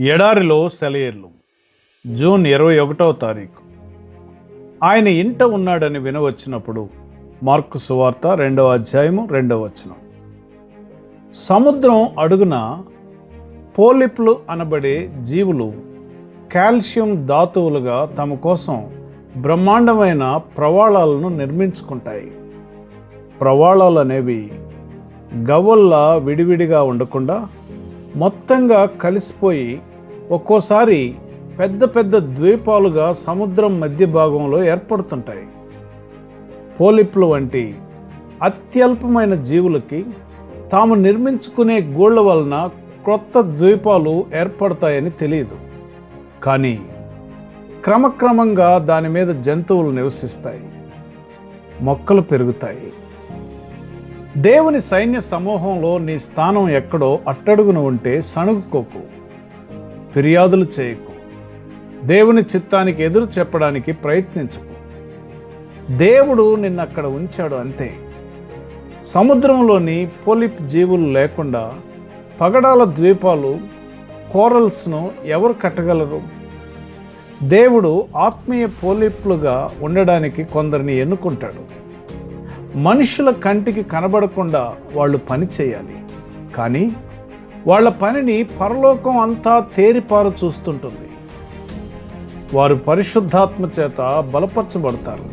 ఎడారిలో సెలయేర్లు జూన్ 21వ తారీఖు. ఆయన ఇంట ఉన్నాడని వినవచ్చినప్పుడు మార్కు సువార్త 2వ అధ్యాయము 2వ వచనం. సముద్రం అడుగున పోలిప్లు అనబడే జీవులు కాల్షియం ధాతువులుగా తమ కోసం బ్రహ్మాండమైన ప్రవాళాలను నిర్మించుకుంటాయి. ప్రవాళాలు అనేవి గవ్వల్లా విడివిడిగా ఉండకుండా మొత్తంగా కలిసిపోయి ఒక్కోసారి పెద్ద పెద్ద ద్వీపాలుగా సముద్రం మధ్య భాగంలో ఏర్పడుతుంటాయి. పోలిప్లు వంటి అత్యల్పమైన జీవులకి తాము నిర్మించుకునే గూళ్ళ వలన క్రొత్త ద్వీపాలు ఏర్పడతాయని తెలియదు. కానీ క్రమక్రమంగా దాని మీద జంతువులు నివసిస్తాయి, మొక్కలు పెరుగుతాయి. దేవుని సైన్య సమూహంలో నీ స్థానం ఎక్కడో అట్టడుగున ఉంటే సణుగుకోకు, ఫిర్యాదులు చేయకు, దేవుని చిత్తానికి ఎదురు చెప్పడానికి ప్రయత్నించకు. దేవుడు నిన్ను అక్కడ ఉంచాడు అంతే. సముద్రంలోని పోలిప్ జీవులు లేకుండా పగడాల ద్వీపాలు, కోరల్స్ను ఎవరు కట్టగలరు? దేవుడు ఆత్మీయ పోలిప్లుగా ఉండడానికి కొందరిని ఎన్నుకుంటాడు. మనుషుల కంటికి కనబడకుండా వాళ్ళు పని చేయాలి, కానీ వాళ్ళ పనిని పరలోకం అంతా తేరిపారు చూస్తుంటుంది. వారు పరిశుద్ధాత్మ చేత బలపరచబడతారు.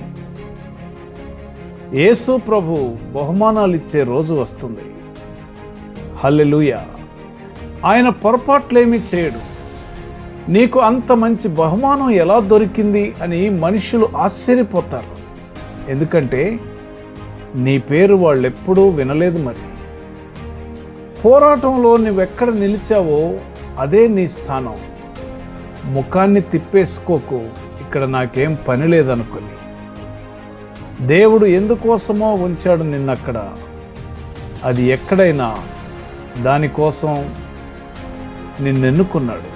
యేసు ప్రభు బహుమానాలు ఇచ్చే రోజు వస్తుంది. హల్లెలూయా. ఆయన పొరపాట్లేమీ చేయడు. నీకు అంత మంచి బహుమానం ఎలా దొరికింది అని మనుషులు ఆశ్చర్యపోతారు. ఎందుకంటే నీ పేరు వాళ్ళెప్పుడూ వినలేదు. మరి పోరాటంలో నువ్వెక్కడ నిలిచావో అదే నీ స్థానం. ముఖాన్ని తిప్పేసుకోకు, ఇక్కడ నాకేం పని లేదనుకుని. దేవుడు ఎందుకోసమో ఉంచాడు నిన్నక్కడ. అది ఎక్కడైనా దానికోసం నిన్నెన్నుకున్నాడు.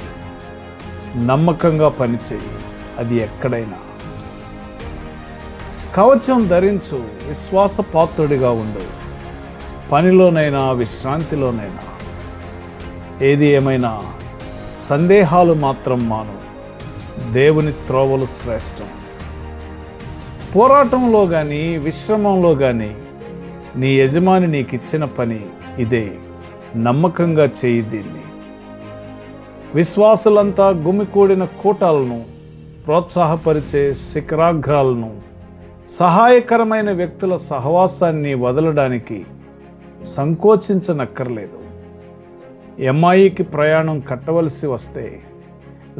నమ్మకంగా పనిచేయి, అది ఎక్కడైనా. కవచం ధరించు, విశ్వాసపాత్రుడిగా ఉండు. పనిలోనైనా విశ్రాంతిలోనైనా. ఏది ఏమైనా సందేహాలు మాత్రం మాను. దేవుని త్రోవలు శ్రేష్టం. పోరాటంలో కానీ విశ్రమంలో కానీ నీ యజమాని నీకు ఇచ్చిన పని ఇదే. నమ్మకంగా చేయి దీన్ని. విశ్వాసులంతా గుమికూడిన కూటాలను, ప్రోత్సాహపరిచే శిఖరాగ్రాలను, సహాయకరమైన వ్యక్తుల సహవాసాన్ని వదలడానికి సంకోచించనక్కర్లేదు. ఎమ్మాయికి ప్రయాణం కట్టవలసి వస్తే,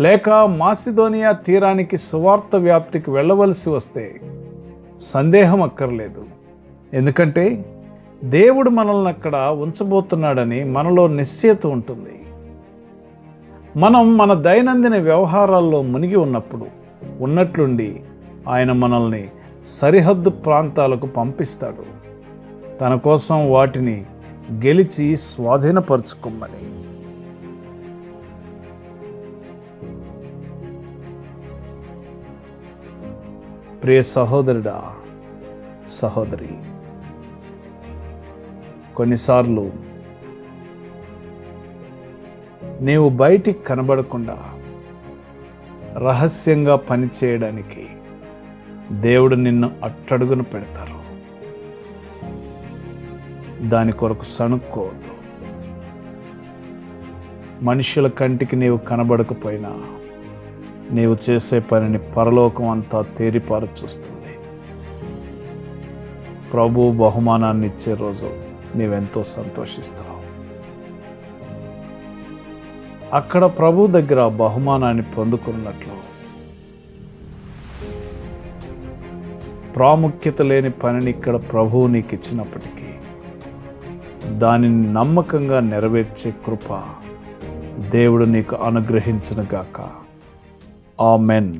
లేక మాసిదోనియా తీరానికి సువార్త వ్యాప్తికి వెళ్ళవలసి వస్తే సందేహం అక్కర్లేదు. ఎందుకంటే దేవుడు మనల్ని అక్కడ ఉంచబోతున్నాడని మనలో నిశ్చయత ఉంటుంది. మనం మన దైనందిన వ్యవహారాల్లో మునిగి ఉన్నప్పుడు ఉన్నట్లుండి ఆయన మనల్ని సరిహద్దు ప్రాంతాలకు పంపిస్తాడు, తన కోసం వాటిని గెలిచి స్వాధీనపరుచుకోమని. ప్రియ సహోదరుడా, సహోదరి, కొన్నిసార్లు నీవు బయటికి కనబడకుండా రహస్యంగా పనిచేయడానికి దేవుడు నిన్ను అట్టడుగున పెడతారు. దాని కొరకు సణుక్కోవద్దు. మనుషుల కంటికి నీవు కనబడకపోయినా నీవు చేసే పనిని పరలోకం అంతా తేరిపారు చూస్తుంది. ప్రభు బహుమానాన్ని ఇచ్చే రోజు నీవెంతో సంతోషిస్తావు. అక్కడ ప్రభు దగ్గర బహుమానాన్ని పొందుకున్నట్లు ప్రాముఖ్యత లేని పనిని ఇక్కడ ప్రభువు నీకు ఇచ్చినప్పటికీ దానిని నమ్మకంగా నెరవేర్చే కృప దేవుడు నీకు అనుగ్రహించునుగాక. ఆమెన్.